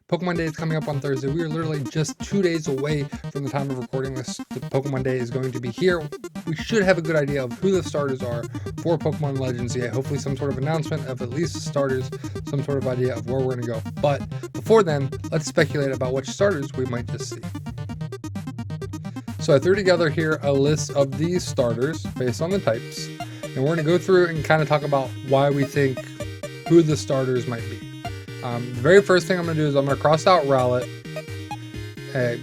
Pokemon Day is coming up on Thursday. We are literally just 2 days away from the time of recording this. The Pokemon Day is going to be here. We should have a good idea of who the starters are for Pokemon Legends. Yeah, hopefully some sort of announcement of at least the starters, some sort of idea of where we're going to go. But before then, let's speculate about which starters we might just see. So I threw together here a list of these starters based on the types, and we're going to go through and kind of talk about why we think who the starters might be. The very first thing I'm going to do is I'm going to cross out Rowlet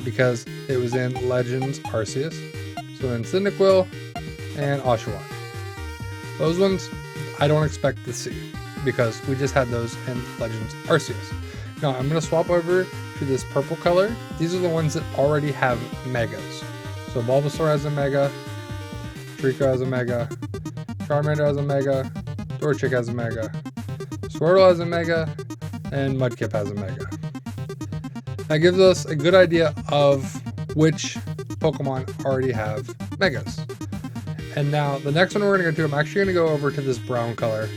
because it was in Legends Arceus. So then Cyndaquil and Oshawott. Those ones I don't expect to see because we just had those in Legends Arceus. Now I'm going to swap over to this purple color. These are the ones that already have Megas. So Bulbasaur has a Mega, Trico has a Mega, Charmander has a Mega, Torchic has a Mega, Squirtle has a Mega, and Mudkip has a Mega. That gives us a good idea of which Pokemon already have Megas. And now the next one we're going to go to, I'm actually going to go over to this brown color.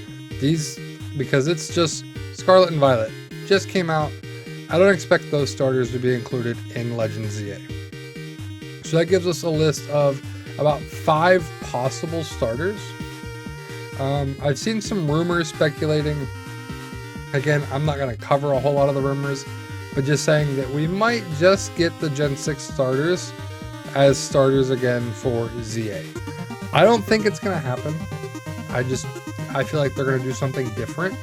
These, because it's just Scarlet and Violet, just came out. I don't expect those starters to be included in Legends ZA. So that gives us a list of about 5 possible starters. I've seen some rumors speculating. Again, I'm not going to cover a whole lot of the rumors, but just saying that we might just get the Gen 6 starters as starters again for ZA. I don't think it's going to happen. I feel like they're going to do something different.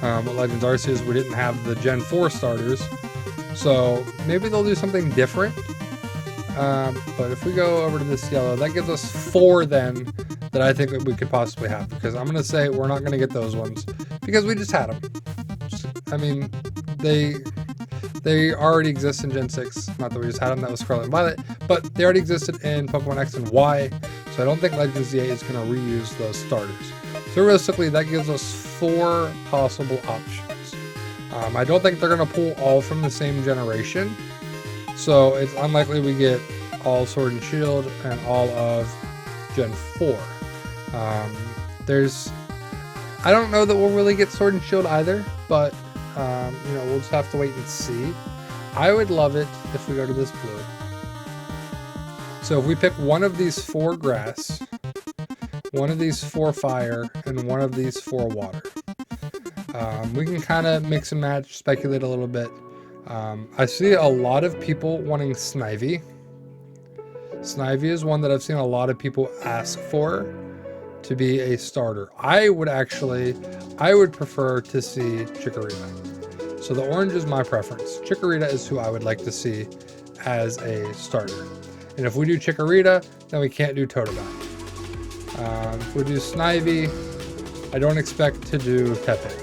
With Legends Arceus, we didn't have the Gen 4 starters, so maybe they'll do something different. But if we go over to this yellow, that gives us 4 then that I think that we could possibly have, because I'm going to say we're not going to get those ones because we just had them. I mean, they already exist in Gen 6. Not that we just had them, that was Scarlet and Violet, but they already existed in Pokemon X and Y, so I don't think Legends ZA is going to reuse those starters. So realistically, that gives us 4 possible options. I don't think they're going to pull all from the same generation, so it's unlikely we get all Sword and Shield and all of Gen 4. I don't know that we'll really get Sword and Shield either, but we'll just have to wait and see. I would love it if we go to this blue. So if we pick one of these 4 grass, one of these 4 fire, and one of these 4 water, we can kind of mix and match, speculate a little bit. I see a lot of people wanting Snivy. Snivy is one that I've seen a lot of people ask for to be a starter. I would prefer to see Chikorita. So the orange is my preference. Chikorita is who I would like to see as a starter. And if we do Chikorita, then we can't do Totodile. If we do Snivy, I don't expect to do Tepig.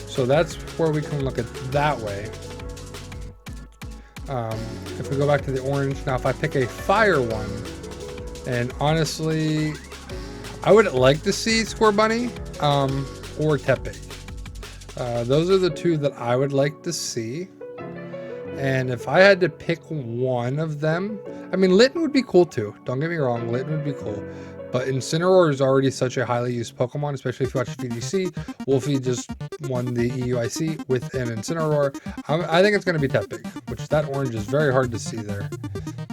So that's where we can look at that way. If we go back to the orange, now if I pick a fire one, and honestly, I would like to see Scorbunny or Tepig. Those are the 2 that I would like to see. And if I had to pick one of them, I mean, Litten would be cool too. Don't get me wrong, Litten would be cool. But Incineroar is already such a highly used Pokemon, especially if you watch VGC. Wolfie just won the EUIC with an Incineroar. I think it's going to be Tepig, which that orange is very hard to see there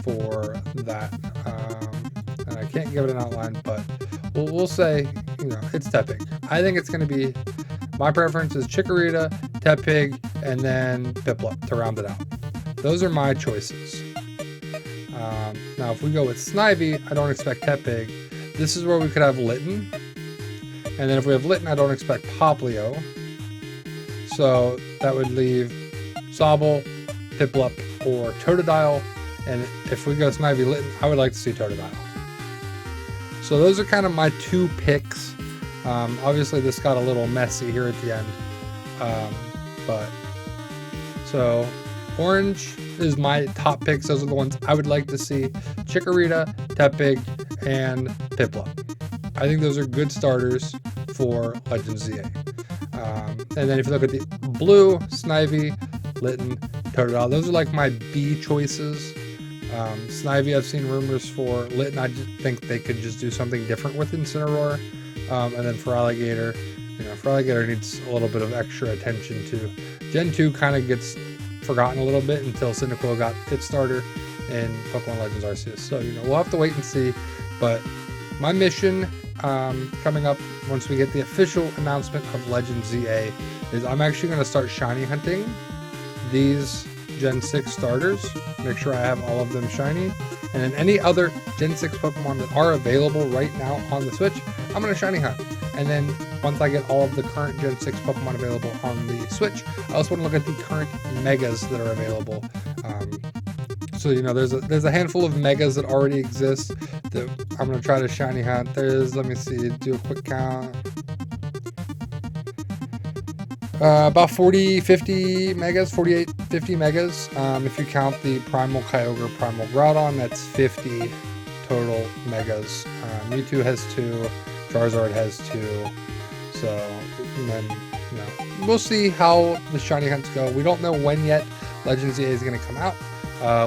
for that. And I can't give it an outline, but we'll say, it's Tepig. I think it's going to be, my preference is Chikorita, Tepig, and then Piplup to round it out. Those are my choices. Now, if we go with Snivy, I don't expect Tepig. This is where we could have Litten. And then if we have Litten, I don't expect Poplio. So that would leave Sobble, Piplup, or Totodile. And if we go Snivy Litten, I would like to see Totodile. So those are kind of my 2 picks. Obviously, this got a little messy here at the end. So orange is my top picks. Those are the ones I would like to see. Chikorita, Tepig, and Piplup. I think those are good starters for Legends ZA. And then if you look at the blue, Snivy, Litten, Totodile, those are like my B choices. Snivy, I've seen rumors for. Litten, I just think they could just do something different with Incineroar. And then for Alligator, You know, Feraligatr needs a little bit of extra attention too. Gen 2 kind of gets forgotten a little bit until Cyndaquil got its starter in Pokemon Legends Arceus. So, you know, we'll have to wait and see. But my mission coming up once we get the official announcement of Legends ZA is I'm actually going to start shiny hunting these Gen 6 starters. Make sure I have all of them shiny. And then any other Gen 6 Pokemon that are available right now on the Switch, I'm going to shiny hunt. And then once I get all of the current Gen 6 Pokemon available on the Switch, I also want to look at the current Megas that are available. So, you know, there's a handful of Megas that already exist that I'm going to try to shiny hunt. There's, let me see, do a quick count. About 40, 50 Megas, 48, 50 Megas. If you count the Primal Kyogre, Primal Groudon, that's 50 total Megas. Mewtwo has 2. Charizard has 2, so and then, you know, we'll see how the shiny hunts go. We don't know when yet Legends ZA is going to come out.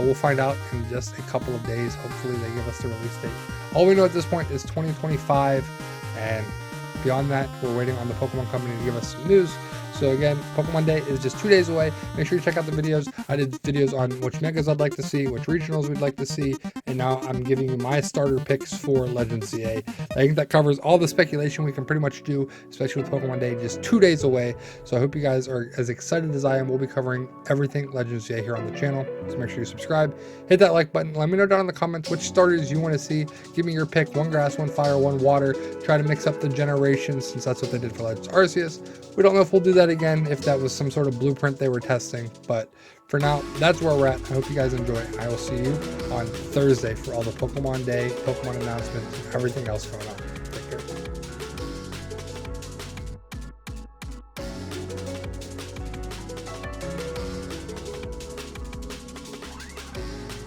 We'll find out in just a couple of days. Hopefully they give us the release date. All we know at this point is 2025, and beyond that, we're waiting on the Pokemon Company to give us some news. So again, Pokemon Day is just 2 days away. Make sure you check out the videos. I did videos on which Megas I'd like to see, which regionals we'd like to see, and now I'm giving you my starter picks for Legends ZA. I think that covers all the speculation we can pretty much do, especially with Pokemon Day just 2 days away. So I hope you guys are as excited as I am. We'll be covering everything Legends ZA here on the channel. So make sure you subscribe, hit that like button. Let me know down in the comments which starters you want to see. Give me your pick: 1 grass, 1 fire, 1 water. Try to mix up the generations since that's what they did for Legends Arceus. We don't know if we'll do that again, if that was some sort of blueprint they were testing, but for now, that's where we're at. I hope you guys enjoy. I will see you on Thursday for all the Pokemon Day, Pokemon announcements, and everything else going on.